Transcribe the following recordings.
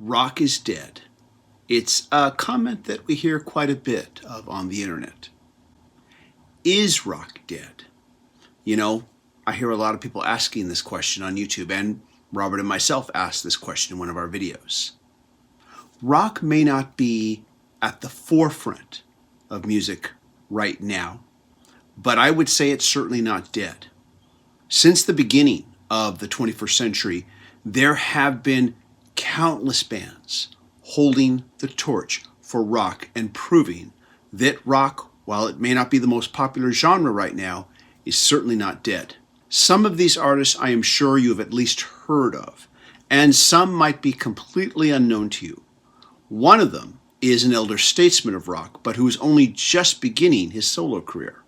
Rock is dead. It's a comment that we hear quite a bit of on the internet. Is rock dead? You know, I hear a lot of people asking this question on YouTube, and Robert and myself asked this question in one of our videos. Rock may not be at the forefront of music right now, but I would say it's certainly not dead. Since the beginning of the 21st century, there have been countless bands holding the torch for rock and proving that rock, while it may not be the most popular genre right now, is certainly not dead. Some of these artists I am sure you have at least heard of, and some might be completely unknown to you. One of them is an elder statesman of rock, but who is only just beginning his solo career.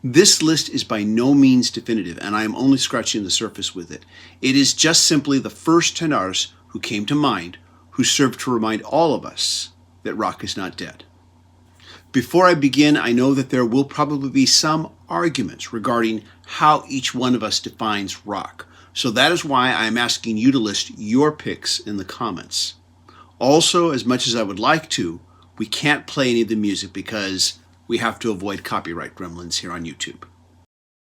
This list is by no means definitive, and I am only scratching the surface with it. It is just simply the first 10 artists who came to mind, who serve to remind all of us that rock is not dead. Before I begin, I know that there will probably be some arguments regarding how each one of us defines rock. So that is why I'm asking you to list your picks in the comments. Also, as much as I would like to, we can't play any of the music because we have to avoid copyright gremlins here on YouTube.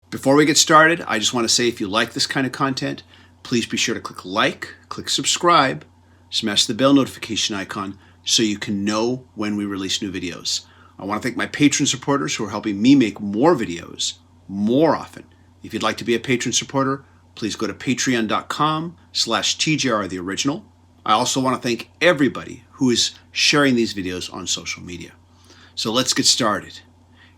Before we get started, I just want to say if you like this kind of content, please be sure to click like, click subscribe, smash the bell notification icon so you can know when we release new videos. I want to thank my patron supporters who are helping me make more videos more often. If you'd like to be a patron supporter, please go to patreon.com/TJRTheOriginal. I also want to thank everybody who is sharing these videos on social media. So let's get started.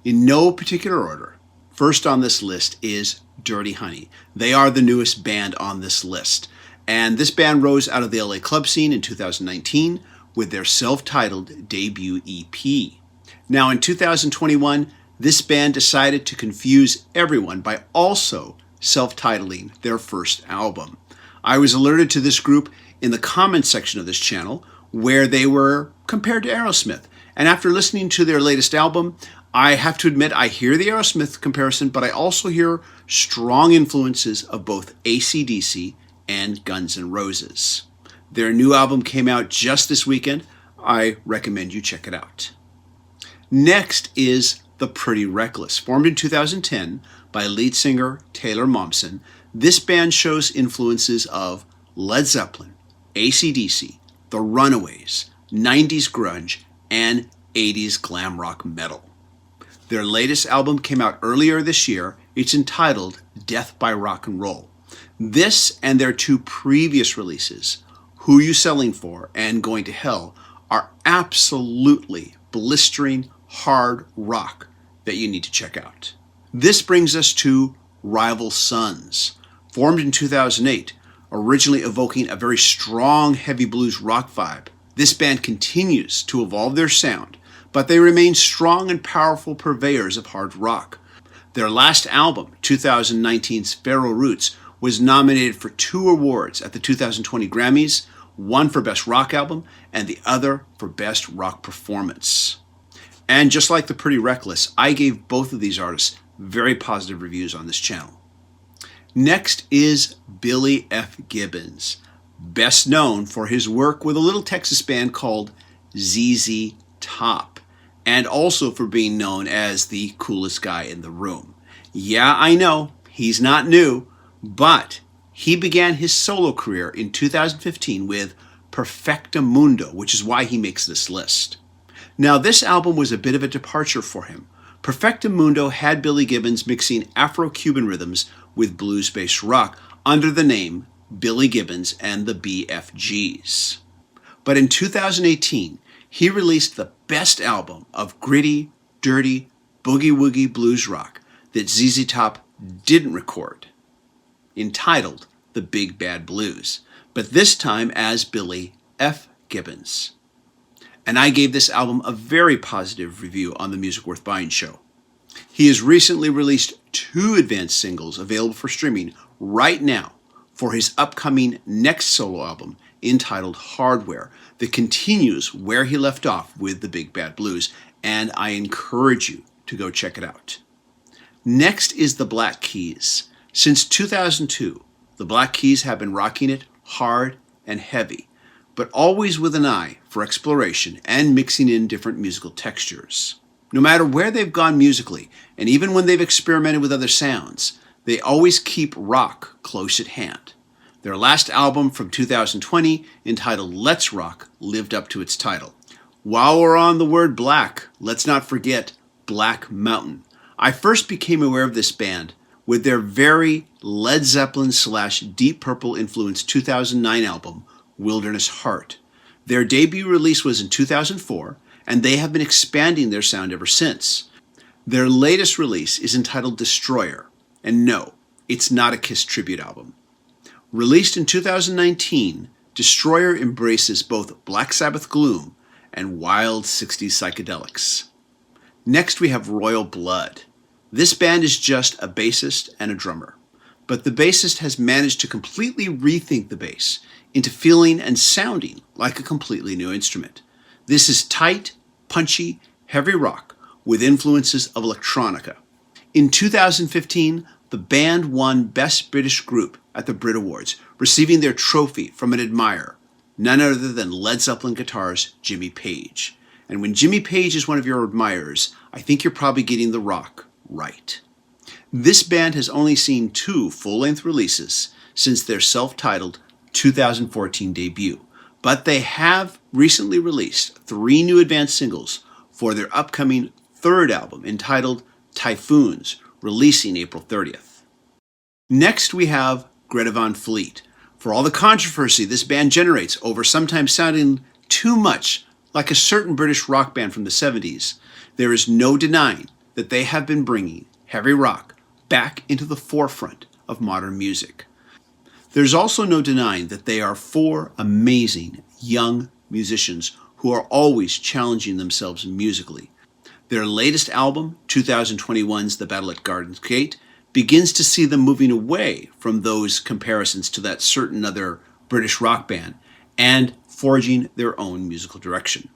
In no particular order, first on this list is Dirty Honey. They are the newest band on this list. And this band rose out of the LA club scene in 2019 with their self-titled debut EP. Now in 2021, this band decided to confuse everyone by also self-titling their first album. I was alerted to this group in the comments section of this channel where they were compared to Aerosmith. And after listening to their latest album, I have to admit I hear the Aerosmith comparison, but I also hear strong influences of both AC/DC and Guns N' Roses. Their new album came out just this weekend. I recommend you check it out. Next is The Pretty Reckless. Formed in 2010 by lead singer Taylor Momsen, this band shows influences of Led Zeppelin, AC/DC, The Runaways, 90s grunge, and 80s glam rock metal. Their latest album came out earlier this year. It's entitled Death by Rock and Roll. This and their two previous releases, Who You Selling For and Going to Hell, are absolutely blistering hard rock that you need to check out. This brings us to Rival Sons. Formed in 2008, originally evoking a very strong heavy blues rock vibe, this band continues to evolve their sound, but they remain strong and powerful purveyors of hard rock. Their last album, 2019's Pharaoh Roots, was nominated for 2 awards at the 2020 Grammys, one for Best Rock Album and the other for Best Rock Performance. And just like The Pretty Reckless, I gave both of these artists very positive reviews on this channel. Next is Billy F. Gibbons, best known for his work with a little Texas band called ZZ Top, and also for being known as the coolest guy in the room. Yeah, I know, he's not new, but he began his solo career in 2015 with Perfectamundo, which is why he makes this list. Now, this album was a bit of a departure for him. Perfectamundo had Billy Gibbons mixing Afro-Cuban rhythms with blues-based rock under the name Billy Gibbons and the BFGs. But in 2018, he released the best album of gritty, dirty, boogie-woogie blues rock that ZZ Top didn't record, entitled The Big Bad Blues, but this time as Billy F. Gibbons. And I gave this album a very positive review on the Music Worth Buying show. He has recently released 2 advanced singles available for streaming right now for his upcoming next solo album entitled Hardware that continues where he left off with the Big Bad Blues, and I encourage you to go check it out. Next is the Black Keys. Since 2002, the Black Keys have been rocking it hard and heavy but always with an eye for exploration and mixing in different musical textures. No matter where they've gone musically, and even when they've experimented with other sounds, they always keep rock close at hand. Their last album from 2020, entitled Let's Rock, lived up to its title. While we're on the word black, let's not forget Black Mountain. I first became aware of this band with their very Led Zeppelin / Deep Purple influenced 2009 album, Wilderness Heart. Their debut release was in 2004, and they have been expanding their sound ever since. Their latest release is entitled Destroyer, and no, it's not a Kiss tribute album. Released in 2019, Destroyer embraces both Black Sabbath gloom and wild 60s psychedelics. Next we have Royal Blood. This band is just a bassist and a drummer, but the bassist has managed to completely rethink the bass into feeling and sounding like a completely new instrument. This is tight, punchy, heavy rock with influences of electronica. In 2015, the band won Best British Group at the Brit Awards, receiving their trophy from an admirer, none other than Led Zeppelin guitarist Jimmy Page. And when Jimmy Page is one of your admirers, I think you're probably getting the rock right. This band has only seen 2 full-length releases since their self-titled 2014 debut, but they have recently released 3 new advanced singles for their upcoming 3rd album entitled Typhoons, releasing April 30th. Next we have Greta Van Fleet. For all the controversy this band generates over sometimes sounding too much like a certain British rock band from the 70s, there is no denying that they have been bringing heavy rock back into the forefront of modern music. There's also no denying that they are 4 amazing young musicians who are always challenging themselves musically. Their latest album, 2021's The Battle at Garden's Gate, begins to see them moving away from those comparisons to that certain other British rock band and forging their own musical direction.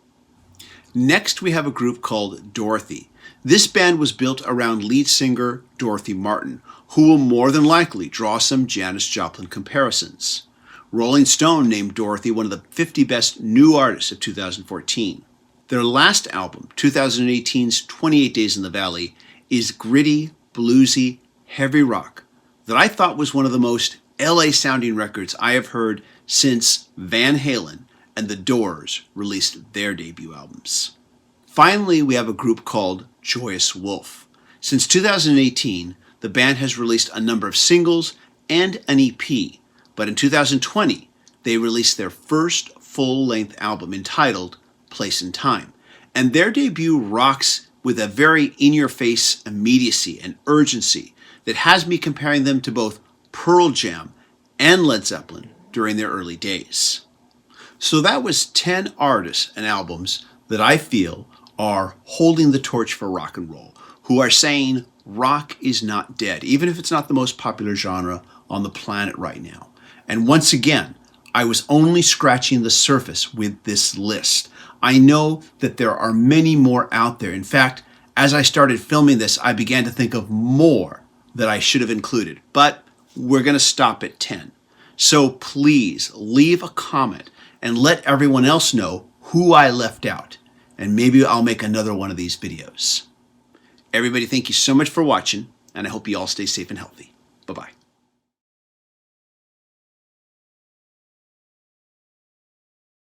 Next, we have a group called Dorothy. This band was built around lead singer Dorothy Martin, who will more than likely draw some Janis Joplin comparisons. Rolling Stone named Dorothy one of the 50 best new artists of 2014. Their last album, 2018's 28 Days in the Valley, is gritty, bluesy, heavy rock that I thought was one of the most LA-sounding records I have heard since Van Halen and The Doors released their debut albums. Finally, we have a group called Joyous Wolf. Since 2018, the band has released a number of singles and an EP, but in 2020, they released their first full-length album entitled Place and Time, and their debut rocks with a very in-your-face immediacy and urgency that has me comparing them to both Pearl Jam and Led Zeppelin during their early days. So that was 10 artists and albums that I feel are holding the torch for rock and roll, who are saying rock is not dead, even if it's not the most popular genre on the planet right now. And once again, I was only scratching the surface with this list. I know that there are many more out there. In fact, as I started filming this, I began to think of more that I should have included, but we're going to stop at 10. So please leave a comment and let everyone else know who I left out, and maybe I'll make another one of these videos. Everybody, thank you so much for watching, and I hope you all stay safe and healthy. Bye-bye.